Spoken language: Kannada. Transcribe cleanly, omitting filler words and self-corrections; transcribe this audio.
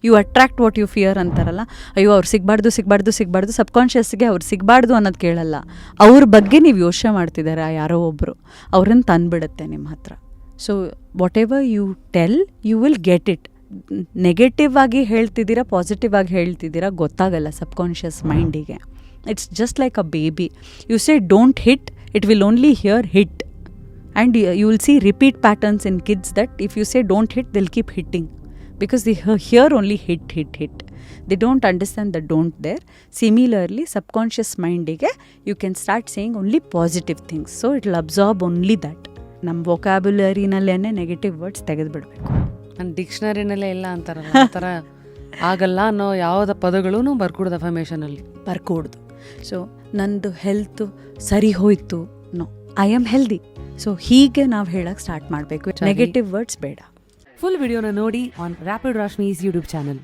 You attract what you fear ಅಂತಾರಲ್ಲ, ಅಯ್ಯೋ ಅವ್ರು ಸಿಗಬಾರ್ದು ಸಬ್ಕಾನ್ಷಿಯಸ್ಗೆ ಅವ್ರು ಸಿಗಬಾರ್ದು ಅನ್ನೋದು ಕೇಳಲ್ಲ. ಅವ್ರ ಬಗ್ಗೆ ನೀವು ಯೋಚನೆ ಮಾಡ್ತಿದ್ದಾರೆ ಯಾರೋ ಒಬ್ಬರು, ಅವ್ರನ್ನ ತಂದುಬಿಡುತ್ತೆ ನಿಮ್ಮ ಹತ್ರ. So whatever you tell you will get it. Negative ಆಗಿ ಹೇಳ್ತಿದ್ದೀರಾ ಪಾಸಿಟಿವ್ ಆಗಿ ಹೇಳ್ತಿದ್ದೀರಾ ಗೊತ್ತಾಗಲ್ಲ ಸಬ್ಕಾನ್ಷಿಯಸ್ ಮೈಂಡಿಗೆ. It's just like a baby. You say don't hit, it will only hear hit. And you will see repeat patterns in kids that if you say don't hit they'll keep hitting because they hear only hit. They don't understand the don't there. Similarly, subconscious mind you can start saying only positive things. So it will absorb only that. ನಮ್ಮ ವೊಕ್ಯಾಬ್ಯುಲರಿನಲ್ಲೇ ನೆಗೆಟಿವ್ ವರ್ಡ್ಸ್ ತೆಗೆದುಬಿಡಬೇಕು. ನನ್ನ ಡಿಕ್ಷನರಿನಲ್ಲೇ ಇಲ್ಲ ಅಂತಾರಲ್ಲ ಆ ಥರ ಆಗಲ್ಲ ಅನ್ನೋ ಯಾವುದೇ ಪದಗಳೂ ಬರ್ಕೊಡ್ದು ಅಫರ್ಮೇಷನಲ್ಲಿ ಬರ್ಕೊಡ್ದು. ಸೊ ನಂದು ಹೆಲ್ತು ಸರಿ ಹೋಯ್ತು, no I am healthy. So ಹೀಗೆ ನಾವು ಹೇಳಕ್ಕೆ ಸ್ಟಾರ್ಟ್ ಮಾಡಬೇಕು, ನೆಗೆಟಿವ್ ವರ್ಡ್ಸ್ ಬೇಡ. ಫುಲ್ ವಿಡಿಯೋನ ನೋಡಿ ಆನ್ ರ್ಯಾಪಿಡ್ ರಾಶ್ಮೀಸ್ ಯೂಟ್ಯೂಬ್ ಚಾನಲ್.